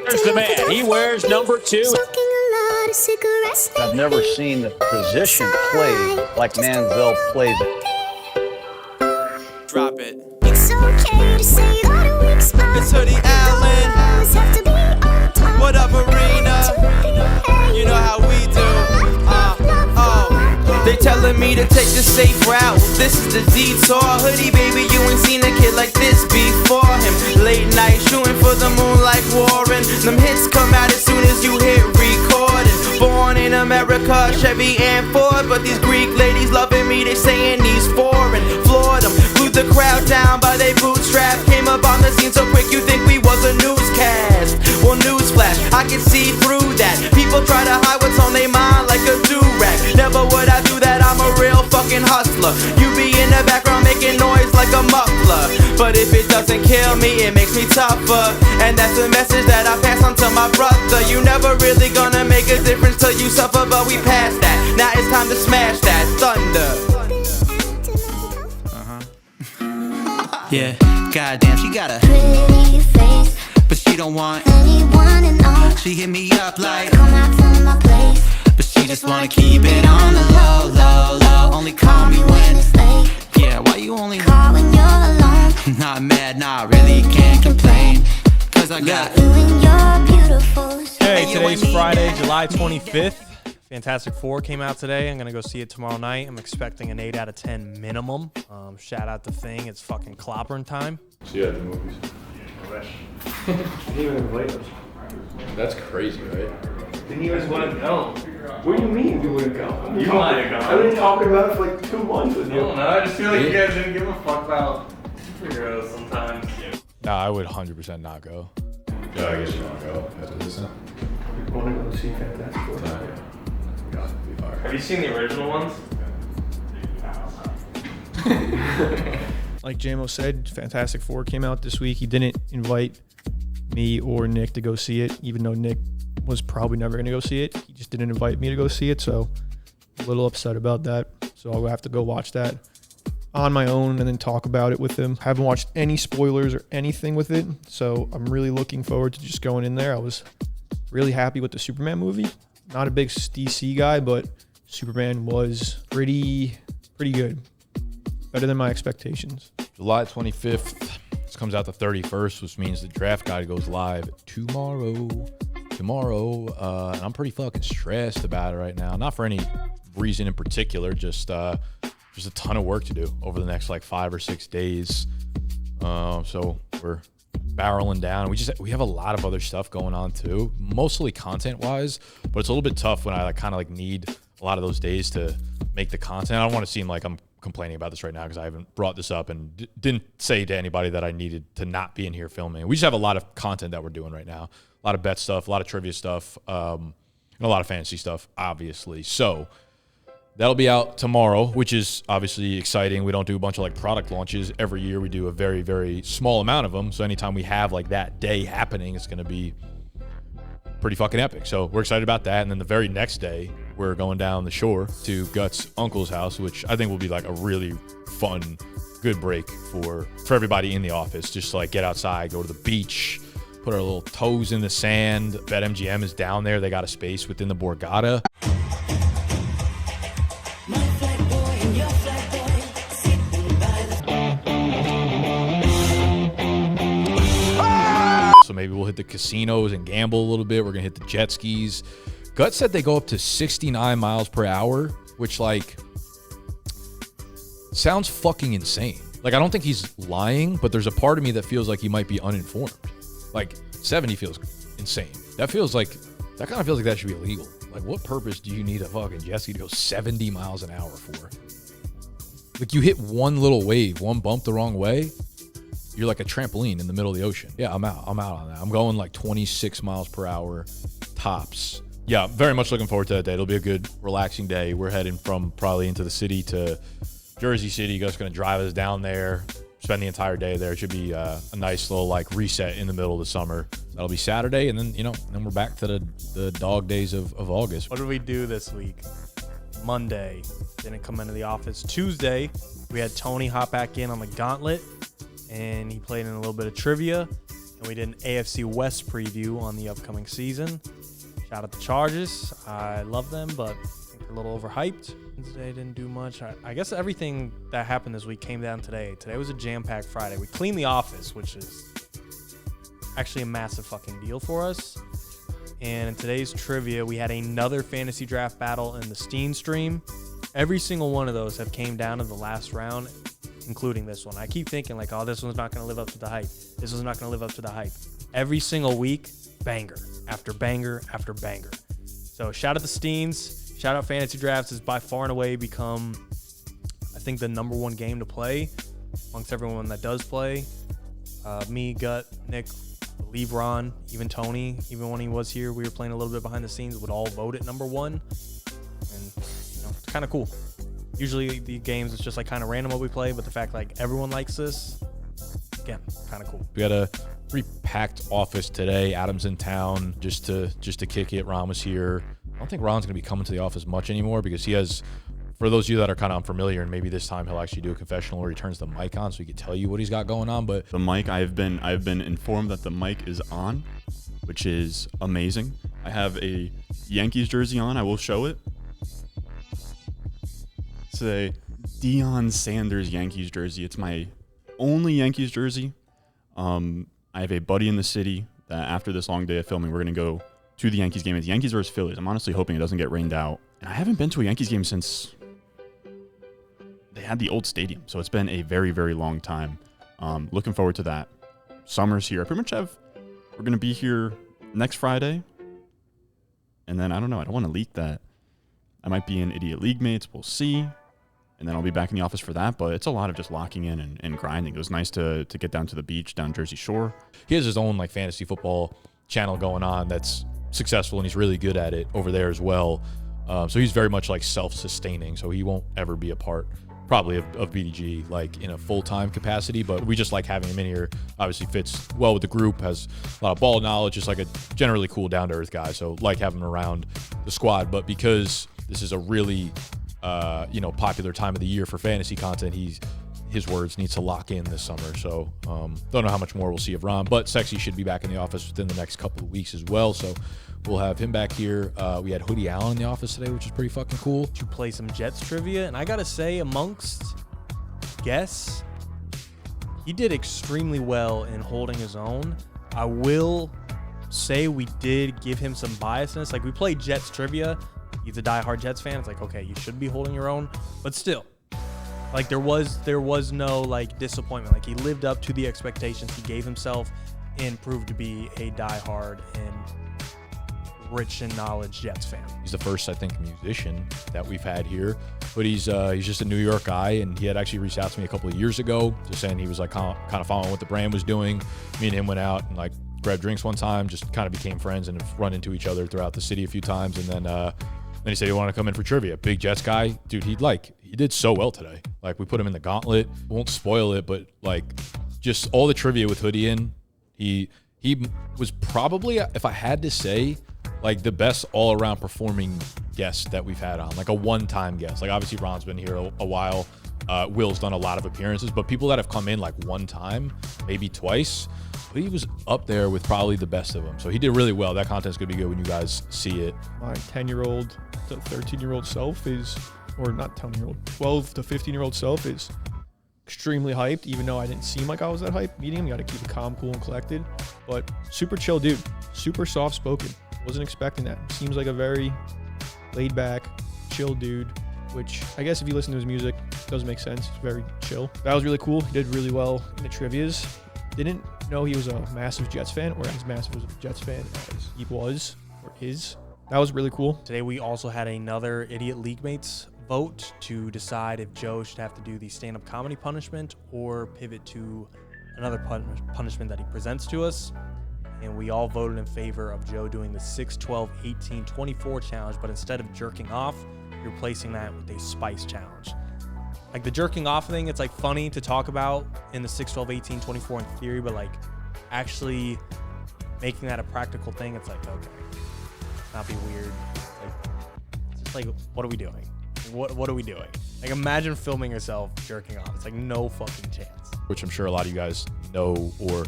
There's the man. He wears number 2. I've never seen the position played like Manziel plays it. Drop it. It's okay to say that a weak spot. It's Hoodie Allen. Have to be on top. What up, Arena? You know how we do. They telling me to take the safe route. This is the detour. Hoodie, baby, you ain't seen a kid like this before him. Late night shooting for the moon like Warren. Them hits come out as soon as you hit recording. Born in America, Chevy and Ford. But these Greek ladies loving me, they saying he's foreign. Floored them, glued the crowd down by they bootstraps. Came up on the scene so quick you think we was a newscast. Well, newsflash, I can see through that. People try to hide what's on their mind like a do-rag. Never would I do that, I'm a real fucking hustler. You be in the background making noise like a muffler. But if it doesn't kill me, it makes me tougher. And that's the message that I pass on to my brother. You never really gonna make a difference till you suffer, but we passed that. Now it's time to smash that thunder. Yeah, goddamn, she got a Pretty face. but she don't want Anyone and all. She hit me up like, Come out to my place. but she just wanna keep it on the low, low, low. Only call me when it's late. yeah, why you only Call when you're alone. not mad, not really, can't complain. Cause I got You and your beautiful. Hey, today's Friday, July 25th. Fantastic Four came out today. I'm going to go see it tomorrow night. I'm expecting an 8 out of 10 minimum. Shout out to Thing. It's fucking clobbering time. See you at the movies. Didn't even invite us. That's crazy, right? Didn't even want to go. What do you mean you wouldn't go? You might have gone. I've been talking about it for like 2 months with you. I don't know. I just feel like you guys didn't give a fuck about superheroes sometimes. Nah, I would 100% not go. Yeah, I guess you want to go after this then. You want to go see Fantastic Four? Yeah. Have you seen the original ones? Like JMO said, Fantastic Four came out this week. He didn't invite me or Nick to go see it, even though Nick was probably never going to go see it. He just didn't invite me to go see it, so a little upset about that. So I'll have to go watch that on my own and then talk about it with him. I haven't watched any spoilers or anything with it, so I'm really looking forward to just going in there. I was really happy with the Superman movie. Not a big DC guy, but Superman was pretty good. Better than my expectations. July 25th. This comes out the 31st, which means the draft guide goes live tomorrow. And I'm pretty fucking stressed about it right now. Not for any reason in particular, just a ton of work to do over the next like 5 or 6 days. So we're barreling down. We have a lot of other stuff going on too, mostly content wise, but it's a little bit tough when I kind of need a lot of those days to make the content. I don't want to seem like I'm complaining about this right now because I haven't brought this up and didn't say to anybody that I needed to not be in here filming. We just have a lot of content that we're doing right now, a lot of bet stuff, a lot of trivia stuff, and a lot of fantasy stuff, obviously. So that'll be out tomorrow, which is obviously exciting. We don't do a bunch of like product launches every year. We do a very, very small amount of them. So anytime we have like that day happening, it's going to be pretty fucking epic. So we're excited about that. And then the very next day, we're going down the shore to Gut's uncle's house, which I think will be like a really fun, good break for everybody in the office. Just to like get outside, go to the beach, put our little toes in the sand. BetMGM is down there. They got a space within the Borgata. So maybe we'll hit the casinos and gamble a little bit. We're going to hit the jet skis. Gut said they go up to 69 miles per hour, which like sounds fucking insane. Like, I don't think he's lying, but there's a part of me that feels like he might be uninformed. Like 70 feels insane. That kind of feels like that should be illegal. Like, what purpose do you need a fucking jet ski to go 70 miles an hour for? Like, you hit one little wave, one bump the wrong way, you're like a trampoline in the middle of the ocean. Yeah, I'm out on that. I'm going like 26 miles per hour tops. Yeah, very much looking forward to that day. It'll be a good, relaxing day. We're heading from probably into the city to Jersey City. You guys are going to drive us down there, spend the entire day there. It should be a nice little like reset in the middle of the summer. That'll be Saturday, and then then we're back to the dog days of August. What did we do this week? Monday, didn't come into the office. Tuesday, we had Tony hop back in on the gauntlet, and he played in a little bit of trivia. And we did an AFC West preview on the upcoming season. Shout out the Chargers. I love them, but I think they're a little overhyped. They didn't do much. I guess everything that happened this week came down today. Today was a jam-packed Friday. We cleaned the office, which is actually a massive fucking deal for us. And in today's trivia, we had another fantasy draft battle in the Steen stream. Every single one of those have came down to the last round, including this one. I keep thinking like, oh, this one's not going to live up to the hype. This one's not going to live up to the hype. Every single week, banger after banger after banger. So shout out the Steens. Shout out Fantasy Drafts has by far and away become, I think, the number one game to play amongst everyone that does play. Me, Gut, Nick, I believe Ron, even Tony, even when he was here, we were playing a little bit behind the scenes, would all vote it number one. And, you know, it's kind of cool. Usually the games, it's just like kind of random what we play, but the fact like everyone likes this, again, kind of cool. We had a pretty packed office today. Adam's in town just to kick it. Ron was here. I don't think Ron's going to be coming to the office much anymore because he has, for those of you that are kind of unfamiliar, and maybe this time he'll actually do a confessional where he turns the mic on so he can tell you what he's got going on. But the mic, I've been informed that the mic is on, which is amazing. I have a Yankees jersey on. I will show it. It's a Deion Sanders Yankees jersey. It's my only Yankees jersey. I have a buddy in the city that after this long day of filming, we're going to go to the Yankees game. It's Yankees versus Phillies. I'm honestly hoping it doesn't get rained out. And I haven't been to a Yankees game since they had the old stadium. So it's been a very, very long time. Looking forward to that. Summer's here. I pretty much we're going to be here next Friday. And then, I don't know. I don't want to leak that. I might be in Idiot Leaguemates. We'll see. And then I'll be back in the office for that. But it's a lot of just locking in and grinding. It was nice to get down to the beach, down Jersey Shore. he has his own like fantasy football channel going on that's successful, and he's really good at it over there as well. So he's very much like self-sustaining, so he won't ever be a part probably of BDGE like in a full-time capacity, but we just like having him in here. Obviously fits well with the group, has a lot of ball knowledge, just like a generally cool, down-to-earth guy, so like having him around the squad. But because this is a really popular time of the year for fantasy content, his words needs to lock in this summer. So don't know how much more we'll see of Ron, but Sexy should be back in the office within the next couple of weeks as well, so we'll have him back here. We had Hoodie Allen in the office today, which is pretty fucking cool. To play some Jets trivia, and I gotta say, amongst guests, he did extremely well in holding his own. I will say we did give him some biasness. Like, we played Jets trivia. He's a diehard Jets fan. It's like, okay, you should be holding your own, but still, like, there was no like disappointment. Like, he lived up to the expectations he gave himself and proved to be a diehard and rich in knowledge Jets fan. He's the first, I think, musician that we've had here, but he's just a New York guy, and he had actually reached out to me a couple of years ago, just saying he was like kind of following what the brand was doing. Me and him went out and like grabbed drinks one time, just kind of became friends and have run into each other throughout the city a few times. And then he said he wanted to come in for trivia. Big Jets guy, dude. He did so well today. Like, we put him in the gauntlet. Won't spoil it, but like just all the trivia with Hoodie in, he was probably, if I had to say, like the best all-around performing guest that we've had on, like a one-time guest. Like, obviously Ron's been here a while. Will's done a lot of appearances, but people that have come in like one time, maybe twice, but he was up there with probably the best of them. So he did really well. That content's gonna be good when you guys see it. My 10-year-old to 13-year-old self is, or not 10-year-old, 12 to 15-year-old self is extremely hyped, even though I didn't seem like I was that hyped meeting him. You got to keep it calm, cool, and collected. But super chill dude, super soft-spoken. Wasn't expecting that. Seems like a very laid-back, chill dude, which I guess if you listen to his music, does make sense. It's very chill. That was really cool. He did really well in the trivias. Didn't know he was a massive Jets fan, or as massive as a Jets fan as he was or is. That was really cool. Today we also had another Idiot Leaguemates vote to decide if Joe should have to do the stand-up comedy punishment or pivot to another punishment that he presents to us. And we all voted in favor of Joe doing the 6, 12, 18, 24 challenge, but instead of jerking off, you're replacing that with a spice challenge. Like, the jerking off thing, it's like funny to talk about in the 6, 12, 18, 24 in theory, but like actually making that a practical thing, it's like, okay, let's not be weird. Like, it's just like, what are we doing? What are we doing? Like, imagine filming yourself jerking off. It's like no fucking chance. Which I'm sure a lot of you guys know or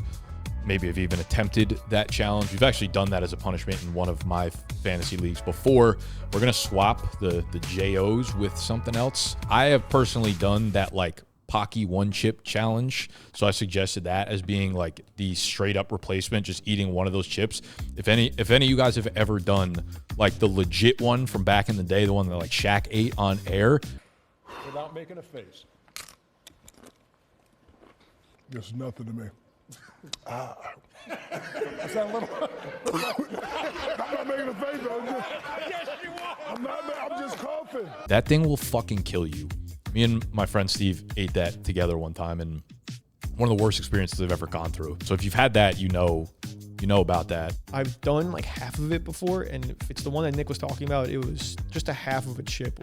maybe have even attempted that challenge. We've actually done that as a punishment in one of my fantasy leagues before. We're gonna swap the JOs with something else. I have personally done that like Pocky one chip challenge, so I suggested that as being like the straight up replacement, just eating one of those chips. If any of you guys have ever done like the legit one from back in the day, the one that like Shaq ate on air, without making a face. It's nothing to me. I sound a little. I'm not making a face though. Yes, you are. I'm just coughing. that thing will fucking kill you. Me and my friend Steve ate that together one time, and one of the worst experiences I've ever gone through. So if you've had that, you know about that. I've done like half of it before, and if it's the one that Nick was talking about, it was just a half of a chip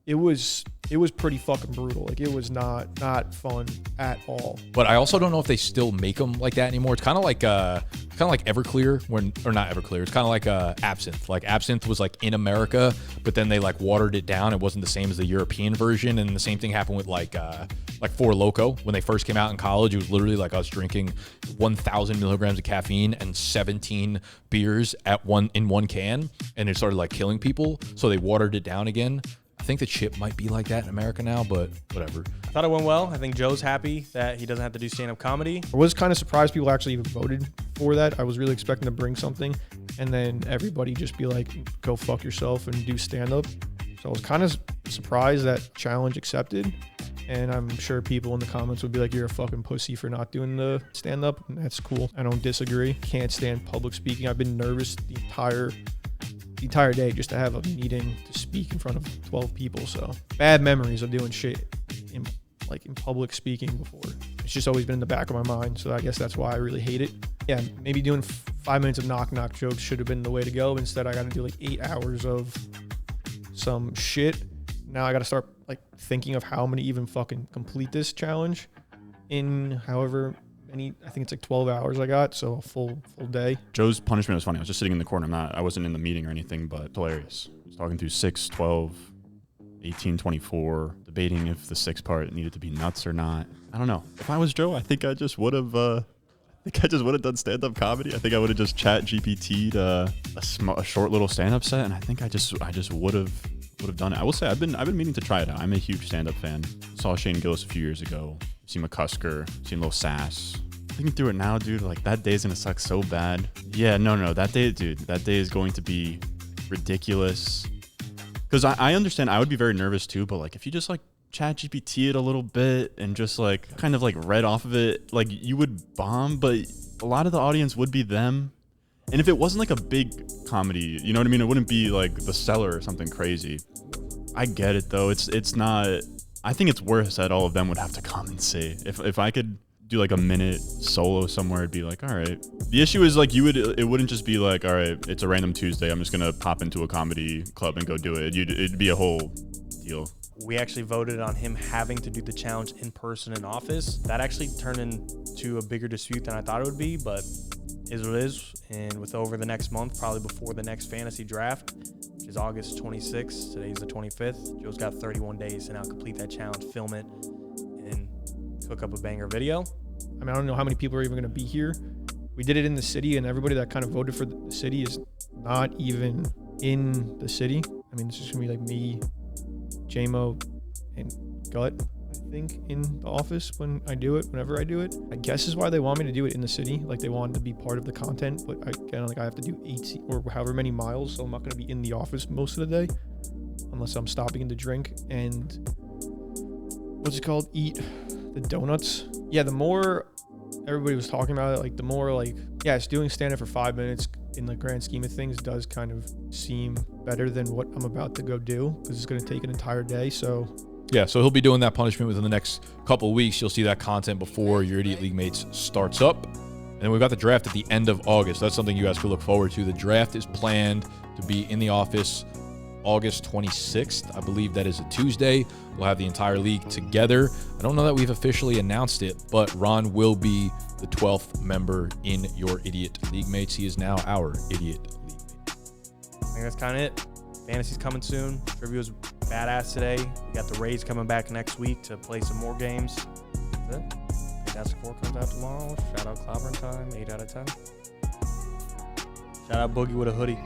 it was pretty fucking brutal. Like it was not fun at all. But I also don't know if they still make them like that anymore. It's kind of like Everclear, or not Everclear. It's kind of like Absinthe. Like Absinthe was like in America, but then they like watered it down. It wasn't the same as the European version, and the same thing happened with like Four Loko when they first came out in college. It was literally like us drinking 1,000 milligrams of caffeine and 17 beers in one can, and it started like killing people. So they watered it down again. I think the chip might be like that in America now, but whatever. I thought it went well. I think Joe's happy that he doesn't have to do stand-up comedy. I was kind of surprised people actually even voted for that. I was really expecting to bring something, and then everybody just be like, go fuck yourself and do stand-up. So I was kind of surprised that challenge accepted, and I'm sure people in the comments would be like, you're a fucking pussy for not doing the stand-up, and that's cool. I don't disagree. Can't stand public speaking. I've been nervous the entire day just to have a meeting to speak in front of 12 people. So bad memories of doing shit in public speaking before. It's just always been in the back of my mind. So I guess that's why I really hate it. Yeah, maybe doing 5 minutes of knock jokes should have been the way to go. Instead, I got to do like 8 hours of some shit. Now I got to start like thinking of how I'm going to even fucking complete this challenge in however many, I think it's like 12 hours I got, so a full day. Joe's punishment was funny. I was just sitting in the corner. I wasn't in the meeting or anything, but it's hilarious. I was talking through 6, 12, 18, 24, debating if the 6 part needed to be nuts or not. I don't know. If I was Joe, I think I just would have done stand-up comedy. I think I would have just chat GPT'd a short little stand-up set, and I think I just would have done it. I will say I've been meaning to try it out. I'm a huge stand-up fan. Saw Shane Gillis a few years ago. Seen McCusker, seen Lil Sass. Thinking through it now, dude, like that day's gonna suck so bad. Yeah, no, that day is going to be ridiculous. Because I understand I would be very nervous too, but like if you just like chat GPT it a little bit and just like kind of like read off of it, like you would bomb, but a lot of the audience would be them. And if it wasn't like a big comedy, you know what I mean? It wouldn't be like The Cellar or something crazy. I get it though. It's not. I think it's worse that all of them would have to come and see. If I could do like a minute solo somewhere, it'd be like, all right. The issue is like it wouldn't just be like, all right, it's a random Tuesday, I'm just gonna pop into a comedy club and go do it. It'd be a whole deal. We actually voted on him having to do the challenge in person in office. That actually turned into a bigger dispute than I thought it would be, but is what it is. And with over the next month, probably before the next fantasy draft, which is August 26th, today's the 25th, Joe's got 31 days to now complete that challenge, film it, and cook up a banger video. I mean, I don't know how many people are even going to be here. We did it in the city, and everybody that kind of voted for the city is not even in the city. I mean, it's just going to be like me, JMO, and Gut, I think, in the office whenever I do it. I guess is why they want me to do it in the city. Like, they want to be part of the content, but I have to do 8 or however many miles, so I'm not going to be in the office most of the day unless I'm stopping in to drink and eat the donuts. Yeah, the more everybody was talking about it, like the more like, yeah, it's doing stand-up for 5 minutes in the grand scheme of things does kind of seem better than what I'm about to go do, because it's going to take an entire day. So yeah, so he'll be doing that punishment within the next couple of weeks. You'll see that content before your Idiot League Mates starts up. And then we've got the draft at the end of August. That's something you guys could look forward to. The draft is planned to be in the office August 26th. I believe that is a Tuesday. We'll have the entire league together. I don't know that we've officially announced it, but Ron will be the 12th member in your Idiot League Mates. He is now our Idiot League Mate. I think that's kind of it. Fantasy's coming soon. Trivia was badass today. We got the Rays coming back next week to play some more games. That's it. Fantastic Four comes out tomorrow. Shout out Clobbering Time, 8 out of 10. Shout out Boogie with a hoodie.